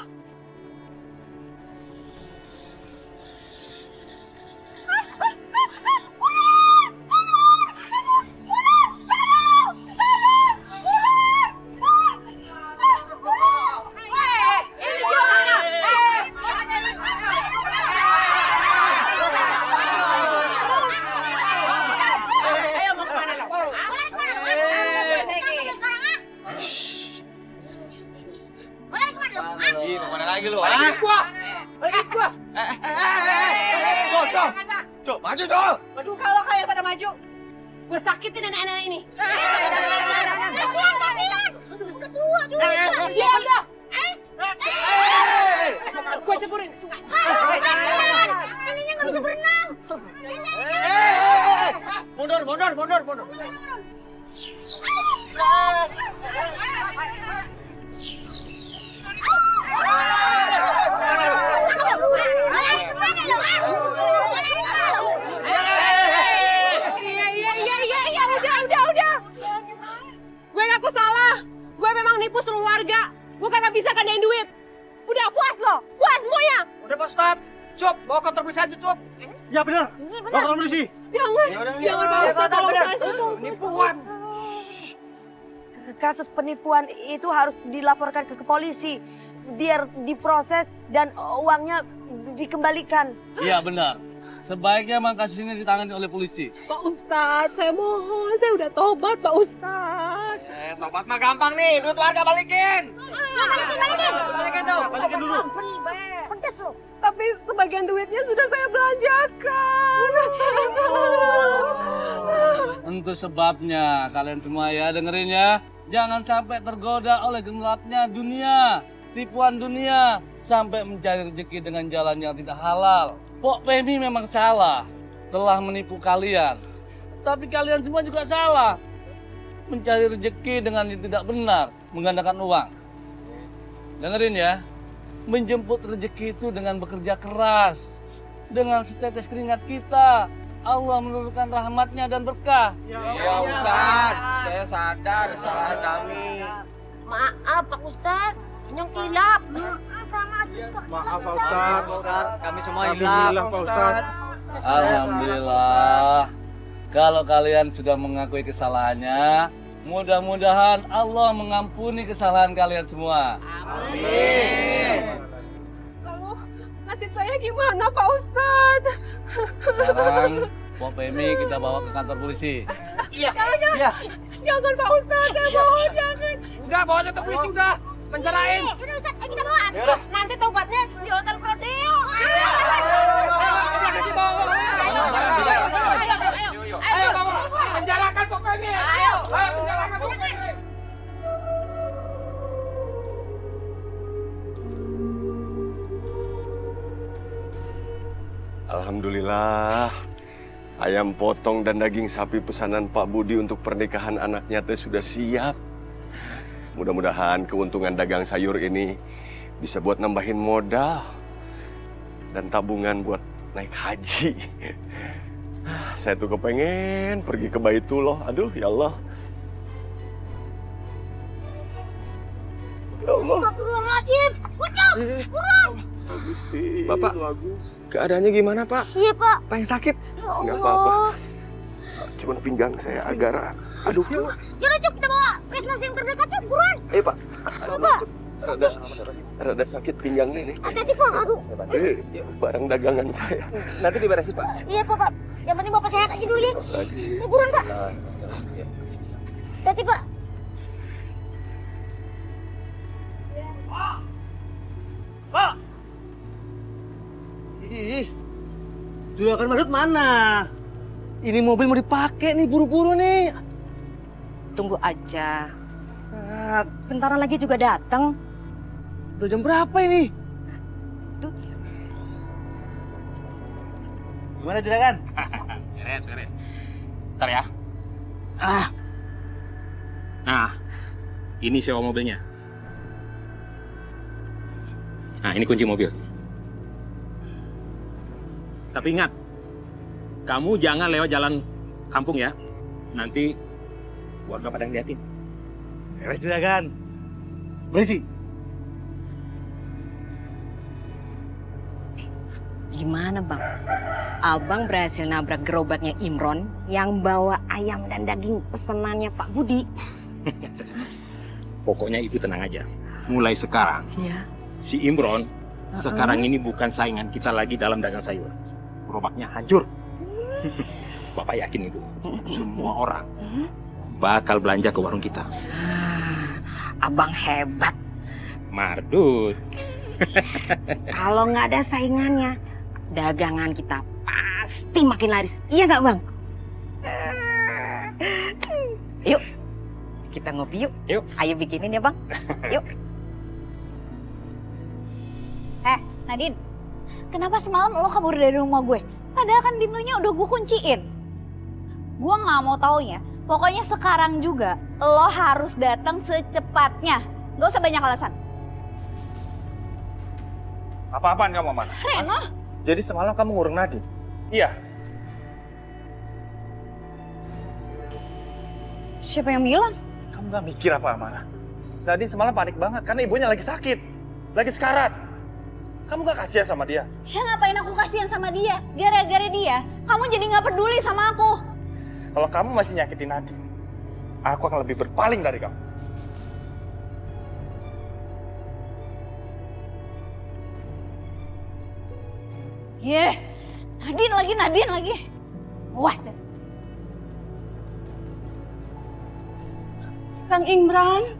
Ih, mau mana lagi lu? Balikin gua! Cok, maju, Cok! Waduh, kalau kalian pada maju, gue sakitin nenek-nenek ini. Kasihan. Udah tua juga. Diam dah! Gue ceburin ke sungai. Neneknya nggak bisa berenang. Mundur. Iya, udah. Gue ngaku salah. Gue memang nipu seluruh warga. Gue kagak bisa gandain duit. Udah puas lo, puas semuanya. Udah Pak Ustadz, Cop, bawa kantor polisi aja, Cop. Ya benar. Iya Bawa kantor polisi. Jangan Pak Ustadz, tolong saya itu. Penipuan. Kasus penipuan itu harus dilaporkan ke polisi biar diproses dan uangnya dikembalikan. Iya benar. Sebaiknya memang kasus ini ditangani oleh polisi. Pak Ustadz, saya mohon, saya udah tobat Pak Ustadz. Tobat mah gampang nih, duit warga balikin. Balikin tuh. Balikin dulu. Pedes lo. Tapi sebagian duitnya sudah saya belanjakan. Untuk sebabnya kalian semua ya dengerin ya. Jangan sampai tergoda oleh gelapnya dunia, tipuan dunia, sampai mencari rezeki dengan jalan yang tidak halal. Pok Femi memang salah, telah menipu kalian. Tapi kalian semua juga salah, mencari rezeki dengan yang tidak benar, menggandakan uang. Dengerin ya, menjemput rezeki itu dengan bekerja keras, dengan setetes keringat kita. Allah menurunkan rahmatnya dan berkah. Iya Ustaz, saya sadar kesalahan kami. Maaf Pak Ustadz, yang kilap. Sama juga. Maaf Pak Ustadz. Kami semua Alhamdulillah Pak Ustadz. Alhamdulillah. Kalau kalian sudah mengakui kesalahannya, mudah-mudahan Allah mengampuni kesalahan kalian semua. Amin. Lalu nasib saya gimana Pak Ustadz? Sekarang Pok Femi kita bawa ke kantor polisi. Iya. Jangan Pak Ustadz, saya mohon jangan. Udah, bawa aja ke polisi udah. Penjarain. Yaudah Ustadz, ayo kita bawa. Yaudah. Nanti tobatnya di hotel Prodeo. Ayo kamu, penjarakan Pok Femi. Ayo, penjarakan Pok Femi. Alhamdulillah, ayam potong dan daging sapi pesanan Pak Budi untuk pernikahan anaknya teh sudah siap. Mudah-mudahan keuntungan dagang sayur ini bisa buat nambahin modal dan tabungan buat naik haji. Saya tuh kepengen pergi ke Baitullah. Aduh, ya Allah. Ya Allah. Astagfirullahaladzim. Ucap, buruan. Gusti. Bapak, keadaannya gimana Pak? Iya Pak. Pak yang sakit? Enggak apa-apa. Cuman pinggang saya agak aduh. Yaudah Cuk, kita bawa puskesmas yang terdekat Cuk, buruan. Ayo Pak. Ayo Pak. Rada sakit pinggang nih. Hati-hati Pak, aduh. Barang dagangan saya. Nanti diberesin Pak. Iya Pak. Yang penting Bapak sehat aja dulu ya. Buruan Pak. Hati-hati Pak. Pak! Ih, Juragan Madut mana? Ini mobil mau dipakai nih, buru-buru nih. Tunggu aja. Bentaran lagi juga datang. Udah jam berapa ini? Gimana Juragan? Beres. Ntar ya. Nah, ini sewa mobilnya. Nah, ini kunci mobil. Tapi ingat, kamu jangan lewat jalan kampung ya. Nanti warga pada ngeliatin. Beres Juragan. Berisi. Gimana bang? Abang berhasil nabrak gerobaknya Imron yang bawa ayam dan daging pesanannya Pak Budi. Pokoknya ibu tenang aja. Mulai sekarang, Ya. si Imron sekarang ini bukan saingan kita lagi dalam dagang sayur. Gerobaknya hancur. Bapak yakin itu. Semua orang bakal belanja ke warung kita. Abang hebat. Mardut. Kalau nggak ada saingannya, dagangan kita pasti makin laris. Iya nggak bang? Yuk, kita ngopi yuk. Yuk. Ayo bikinin ya bang. Yuk. Nadine, kenapa semalam lo kabur dari rumah gue? Padahal kan pintunya udah gue kunciin. Gue nggak mau taunya. Pokoknya sekarang juga lo harus datang secepatnya. Gak usah banyak alasan. Apa-apaan kamu, Amara? Reno? Jadi semalam kamu ngurung Nadine? Iya. Siapa yang bilang? Kamu gak mikir apa, Amara? Nadine semalam panik banget karena ibunya lagi sakit. Lagi sekarat. Kamu gak kasihan sama dia? Ya ngapain aku kasihan sama dia? Gara-gara dia, kamu jadi gak peduli sama aku. Kalau kamu masih nyakitin Nadine, aku akan lebih berpaling dari kamu. Nadine lagi. Puas ya. Kang Imran,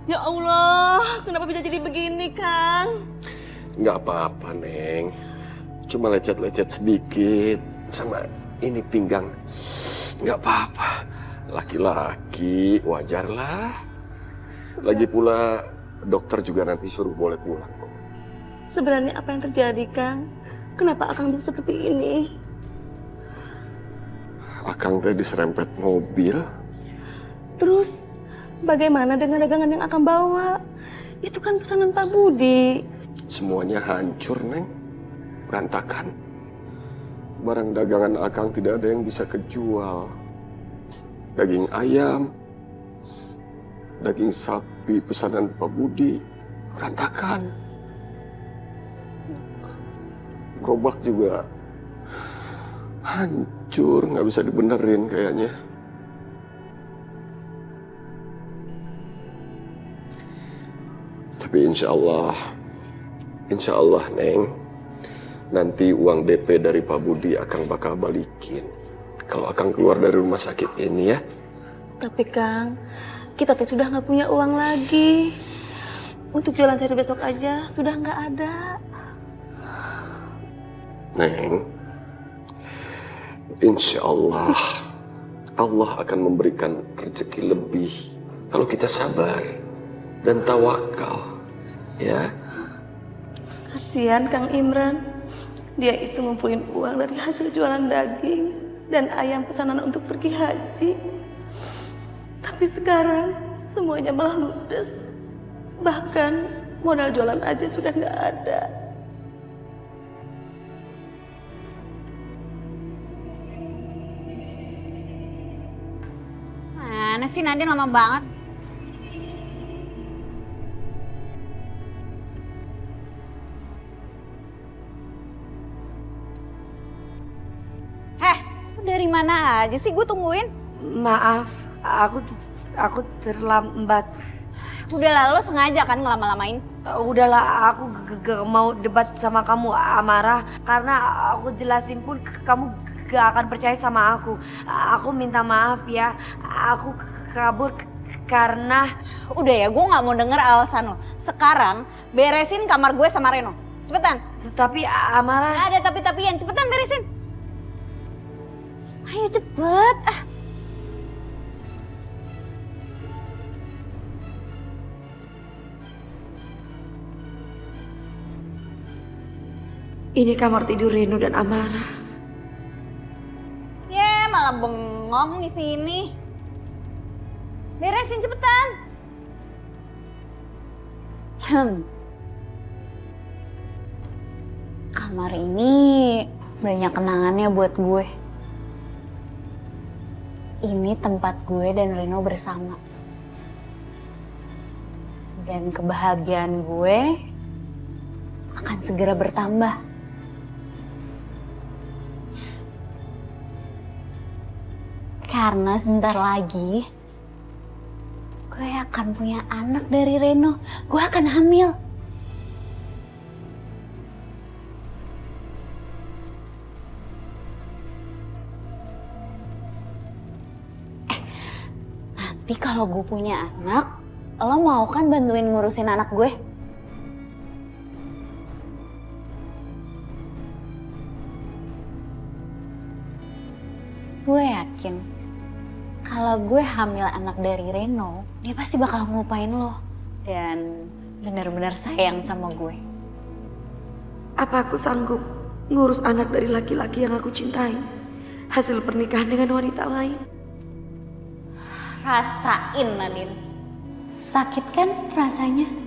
ya Allah, kenapa bisa jadi begini, Kang? Nggak apa-apa, Neng. Cuma lecet-lecet sedikit sama ini pinggang. Nggak apa-apa. Laki-laki, wajarlah. Lagi pula dokter juga nanti suruh boleh pulang kok. Sebenarnya apa yang terjadi, Kang? Kenapa Akang bisa seperti ini? Akang tadi diserempet mobil. Terus, bagaimana dengan dagangan yang Akang bawa? Itu kan pesanan Pak Budi. Semuanya hancur, Neng. Berantakan. Barang dagangan Akang tidak ada yang bisa kejual. Daging ayam, daging sapi pesanan Pak Budi, berantakan. Gerobak juga hancur, nggak bisa dibenerin kayaknya. Tapi insya Allah, Neng, nanti uang DP dari Pak Budi Akang bakal balikin. Kalau Akang keluar dari rumah sakit ini ya. Tapi Kang, kita teh sudah nggak punya uang lagi. Untuk jualan sayur besok aja sudah nggak ada. Neng, insya Allah, Allah akan memberikan rezeki lebih kalau kita sabar dan tawakal, ya. Kasihan Kang Imran, dia itu ngumpulin uang dari hasil jualan daging dan ayam pesanan untuk pergi haji. Tapi sekarang semuanya malah ludes. Bahkan modal jualan aja sudah nggak ada. Mana sih Nadine lama banget? Dari mana aja sih gue tungguin? Maaf, aku terlambat. Udah lalu sengaja kan ngelama-lamain? Udahlah, aku gak mau debat sama kamu, Amara. Karena aku jelasin pun kamu gak akan percaya sama aku. Aku minta maaf ya. Aku kabur Karena... Udah ya, gue gak mau denger alasan lo. Sekarang beresin kamar gue sama Reno. Cepetan. Tapi Amara... Gak ada tapi-tapian, cepetan beresin. Ayo cepet. Ini kamar tidur Reno dan Amara. Malah bengong di sini. Beresin cepetan. Kamar ini banyak kenangannya buat gue. Ini tempat gue dan Reno bersama. Dan kebahagiaan gue akan segera bertambah. Karena sebentar lagi gue akan punya anak dari Reno. Gue akan hamil. Nanti kalau gue punya anak, lo mau kan bantuin ngurusin anak gue? Gue yakin kalau gue hamil anak dari Reno, dia pasti bakal ngelupain lo. Dan benar-benar sayang sama gue. Apa aku sanggup ngurus anak dari laki-laki yang aku cintai? Hasil pernikahan dengan wanita lain? Rasain, Nadine. Sakit kan rasanya?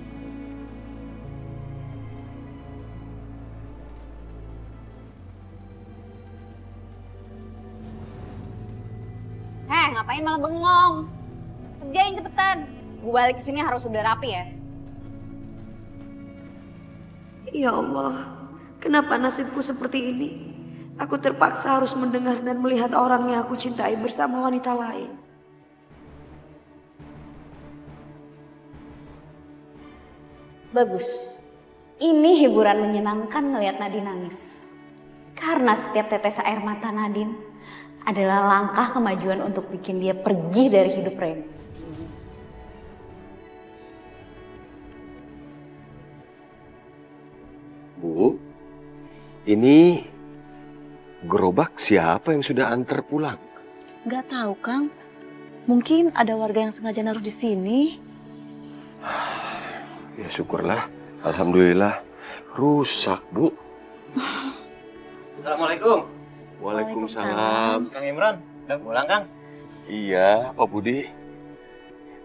Ngapain malah bengong? Kerjain cepetan. Gue balik ke sini harus udah rapi ya. Ya Allah, kenapa nasibku seperti ini? Aku terpaksa harus mendengar dan melihat orang yang aku cintai bersama wanita lain. Bagus. Ini hiburan menyenangkan ngelihat Nadine nangis. Karena setiap tetes air mata Nadine adalah langkah kemajuan untuk bikin dia pergi dari hidup Reno. Bu, ini gerobak siapa yang sudah antar pulang? Gak tahu, Kang. Mungkin ada warga yang sengaja naruh di sini. Ya syukurlah, alhamdulillah. Rusak, Bu. Assalamualaikum. Waalaikumsalam. Kang Imran, udah pulang, Kang? Iya, Pak Budi.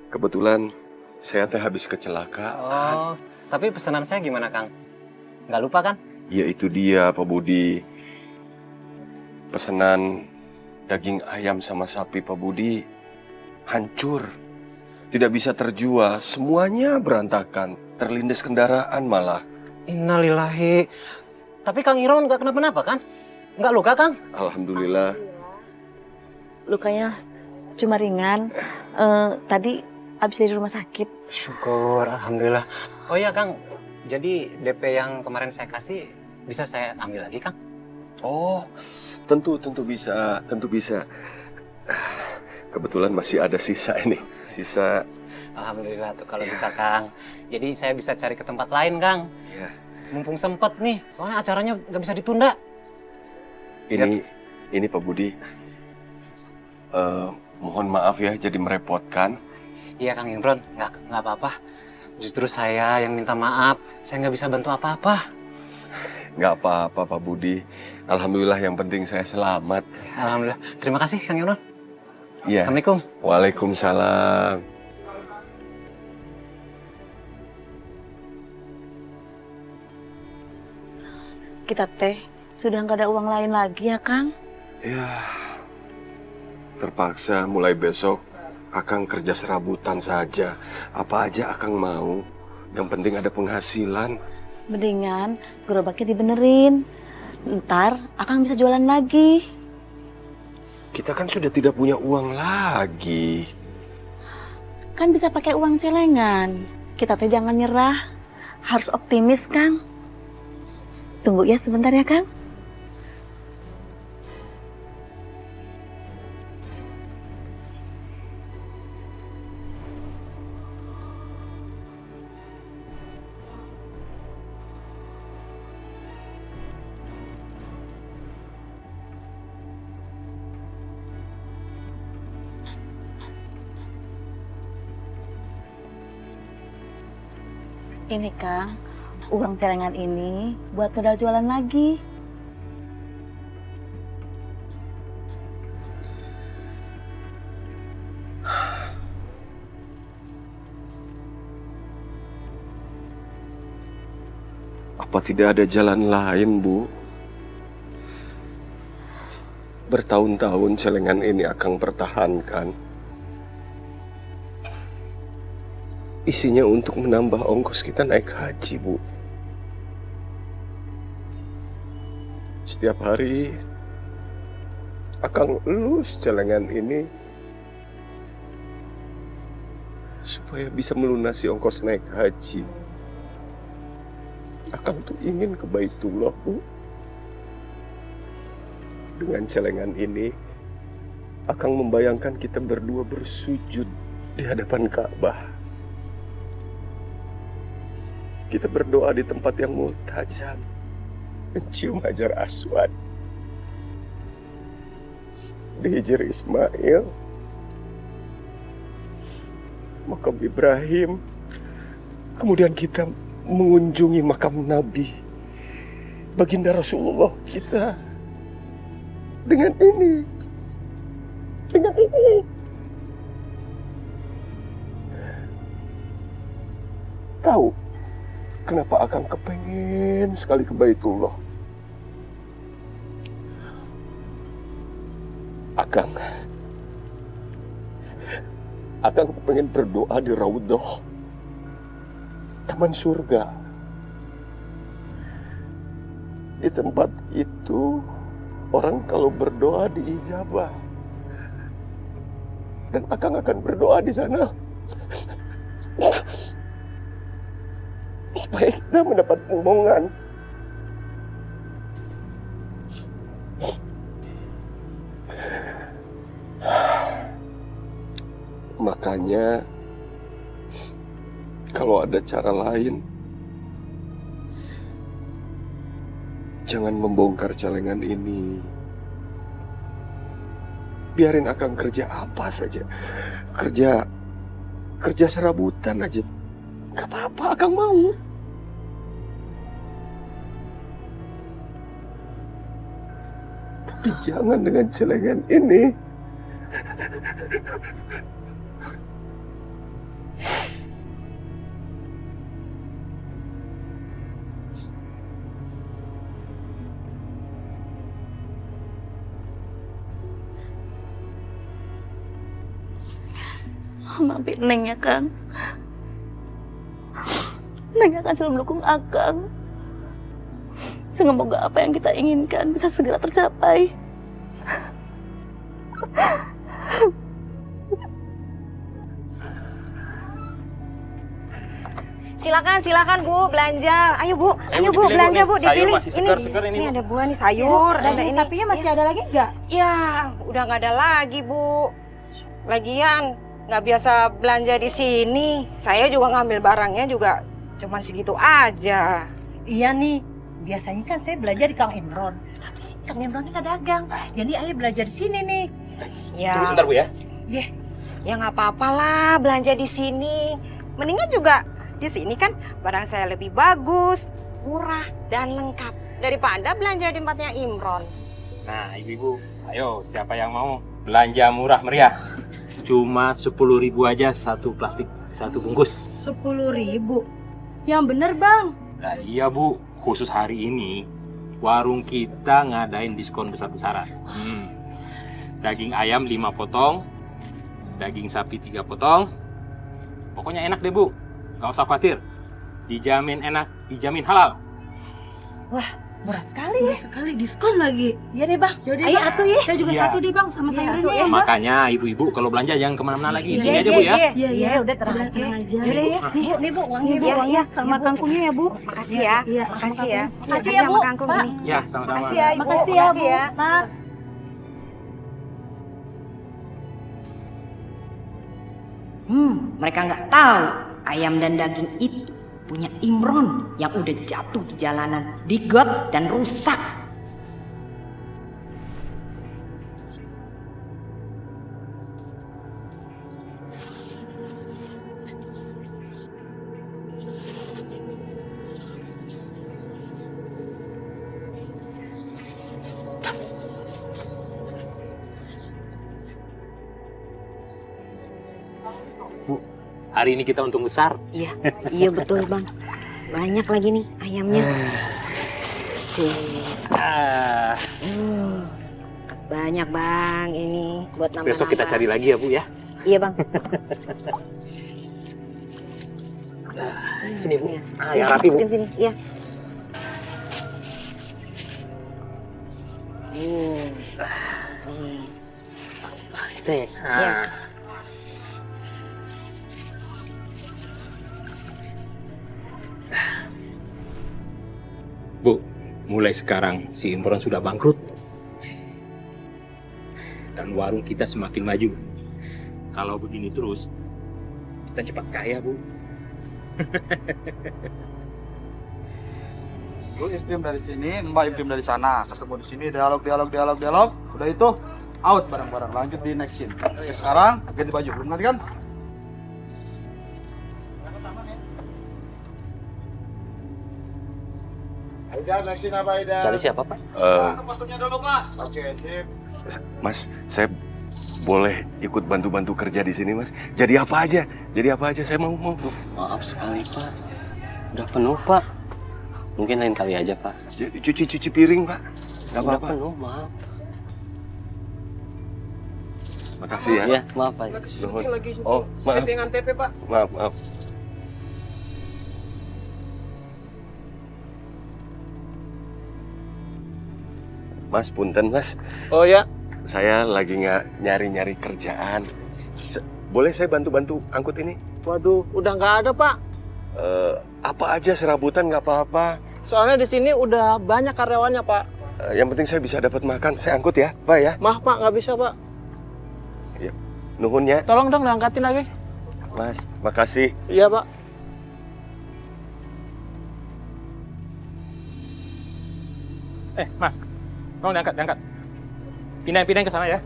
Kebetulan saya teh habis kecelakaan. Oh, tapi pesanan saya gimana, Kang? Nggak lupa kan? Ya itu dia, Pak Budi. Pesanan daging ayam sama sapi Pak Budi hancur. Tidak bisa terjual, semuanya berantakan. Terlindas kendaraan malah. Innalillahi. Tapi Kang Iron nggak kenapa-napa kan? Nggak luka, Kang? Alhamdulillah. Lukanya cuma ringan. Tadi habis dari rumah sakit. Syukur, alhamdulillah. Oh iya, Kang. Jadi DP yang kemarin saya kasih bisa saya ambil lagi, Kang? Oh, tentu bisa. Kebetulan masih ada sisa ini. Sisa. Alhamdulillah tuh kalau bisa, Kang. Jadi saya bisa cari ke tempat lain, Kang. Iya. Mumpung sempet nih, soalnya acaranya nggak bisa ditunda. Ini Pak Budi, mohon maaf ya jadi merepotkan. Iya Kang Imron, nggak apa-apa. Justru saya yang minta maaf, saya nggak bisa bantu apa-apa. Nggak apa-apa Pak Budi, alhamdulillah yang penting saya selamat. Alhamdulillah, terima kasih Kang Imron. Iya. Assalamualaikum. Waalaikumsalam. Kita teh sudah nggak ada uang lain lagi ya, Kang? Ya, terpaksa mulai besok Akang kerja serabutan saja. Apa aja Akang mau, yang penting ada penghasilan. Mendingan gerobaknya dibenerin. Ntar Akang bisa jualan lagi. Kita kan sudah tidak punya uang lagi. Kan bisa pakai uang celengan. Kita teh jangan nyerah. Harus optimis, Kang. Tunggu ya sebentar ya, Kang. Ini Kang, uang celengan ini buat modal jualan lagi. Apa tidak ada jalan lain, Bu? Bertahun-tahun celengan ini Akang pertahankan. Isinya untuk menambah ongkos kita naik haji, Bu. Setiap hari Akang elus celengan ini supaya bisa melunasi ongkos naik haji. Akang tuh ingin ke Baitullah, Bu. Dengan celengan ini, Akang membayangkan kita berdua bersujud di hadapan Ka'bah. Kita berdoa di tempat yang multajam, mencium Hajar Aswad, di Hijr Ismail, makam Ibrahim. Kemudian kita mengunjungi makam Nabi, baginda Rasulullah kita. Dengan ini. Tahu kenapa Akang kepengen sekali ke Baitullah? Akang kepengen berdoa di Raudhah, taman surga. Di tempat itu orang kalau berdoa diijabah. Dan Akang akan berdoa di sana supaya kita mendapat omongan. Makanya kalau ada cara lain, jangan membongkar celengan ini. Biarin Akang kerja apa saja. Kerja serabutan aja. Gak apa-apa, Akang mau. Tapi jangan dengan celengan ini. Maafin Neng ya Kang. Neng akan selalu mendukung Akang. Semoga apa yang kita inginkan bisa segera tercapai. Silakan Bu, belanja. Ayo Bu, belanja Bu, dipilih. Masih segar-segar ini ada buah nih, sayur. Ada ini. Sapinya masih ada lagi nggak? Ya, udah nggak ada lagi Bu. Lagian nggak biasa belanja di sini. Saya juga ngambil barangnya juga cuman segitu aja. Iya nih, biasanya kan saya belajar di Kang Imron. Tapi Kang Imron ini nggak dagang, jadi ayah belajar di sini nih. Ya. Tunggu sebentar Bu ya. Iya. Ya nggak apa-apa lah belanja di sini. Mendingan juga di sini kan barang saya lebih bagus, murah dan lengkap daripada belanja di tempatnya Imron. Nah, ibu-ibu, ayo siapa yang mau belanja murah meriah? Cuma 10.000 aja satu plastik, satu bungkus. 10.000? Yang bener Bang. Nah iya Bu, khusus hari ini warung kita ngadain diskon besar-besaran. Daging ayam 5 potong, daging sapi 3 potong. Pokoknya enak deh Bu, gak usah khawatir. Dijamin enak, dijamin halal. Wah, murah sekali ya. Sekali diskon lagi. Iya deh Bang. Yaudah, ayo atuh ya. Saya juga satu deh Bang sama sayurnya ya. Makanya ibu-ibu kalau belanja jangan kemana-mana lagi. Sini aja Bu ya. Iya, udah tenang aja. Yaudah ya. Nih Bu, uangnya Bu. Uangnya sama kangkungnya ya Bu. Makasih ya. Makasih ya. Makasih ya Bu. Pak. Ya, sama-sama. Makasih ya Ibu. Makasih ya Bu. Pak. Mereka nggak tahu ayam dan daging itu punya Imron yang udah jatuh di jalanan, digot dan rusak. Bu, hari ini kita untung besar. Iya, iya betul Bang. Banyak lagi nih ayamnya. Banyak Bang ini buat nambah-nambah. Besok kita cari lagi ya Bu ya. Iya Bang. Ini Bu. Yang rapi Bu. Sini. Iya. Nih. Iya. Bu, mulai sekarang si Imron sudah bangkrut. Dan warung kita semakin maju. Kalau begini terus, kita cepat kaya, Bu. Lu imprim dari sini, Mbak imprim dari sana. Ketemu di sini, dialog. Udah itu, out bareng-bareng. Lanjut di next scene. Oke, sekarang ganti baju. Belum ganti kan? Aidan, next scene apa Aidan? Cari siapa, Pak? Kostumnya dulu, Pak. Oke, sip. Mas, saya boleh ikut bantu-bantu kerja di sini, Mas? Jadi apa aja saya mau. Maaf sekali, Pak. Udah penuh, Pak. Mungkin lain kali aja, Pak. Cuci piring, Pak. Nggak Udah apa-apa. penuh, maaf. Makasih ya. Iya, maaf, Pak. Lagi syuting. Oh, maaf. Saya pengen TP, Pak. Maaf. Mas, punten, Mas. Oh ya. Saya lagi nggak nyari-nyari kerjaan. Boleh saya bantu-bantu angkut ini? Waduh, udah nggak ada Pak. Apa aja serabutan nggak apa-apa. Soalnya di sini udah banyak karyawannya Pak. Yang penting saya bisa dapat makan. Saya angkut ya, Pak ya. Maaf Pak, nggak bisa Pak. Ya, nuhun ya. Tolong dong diangkatin lagi. Mas, makasih. Iya Pak. Mas, tolong diangkat. Pindahin ke sana ya.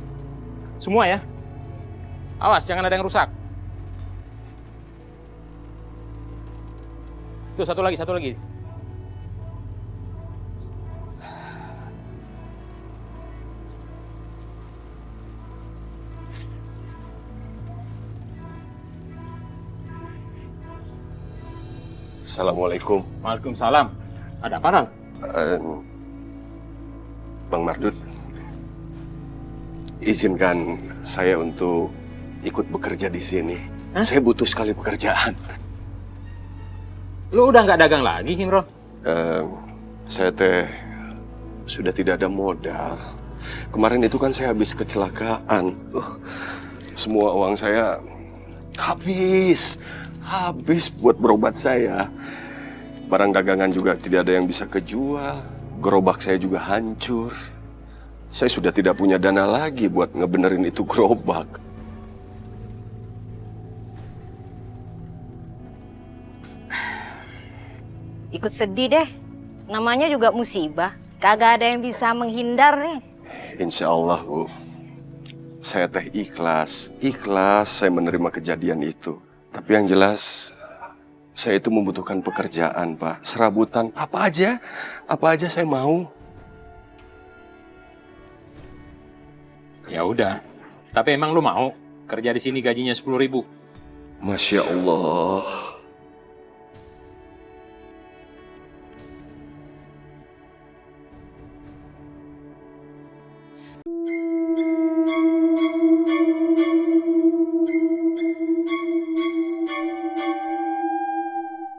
Semua ya. Awas, jangan ada yang rusak. Tuh, satu lagi. Assalamualaikum. Waalaikumsalam. Ada apa, Ran? Bang Mardut, izinkan saya untuk ikut bekerja di sini. Saya butuh sekali pekerjaan. Lu udah nggak dagang lagi, Imron? Saya sudah tidak ada modal. Kemarin itu kan saya habis kecelakaan. Semua uang saya habis buat berobat saya. Barang dagangan juga tidak ada yang bisa kejual. Gerobak saya juga hancur. Saya sudah tidak punya dana lagi buat ngebenerin itu gerobak. Ikut sedih deh. Namanya juga musibah. Kagak ada yang bisa menghindar nih. Insya Allah, Bu. Saya ikhlas saya menerima kejadian itu. Tapi yang jelas, saya itu membutuhkan pekerjaan, Pak. Serabutan, apa aja saya mau. Ya udah. Tapi emang lu mau kerja di sini gajinya 10.000? Masya Allah.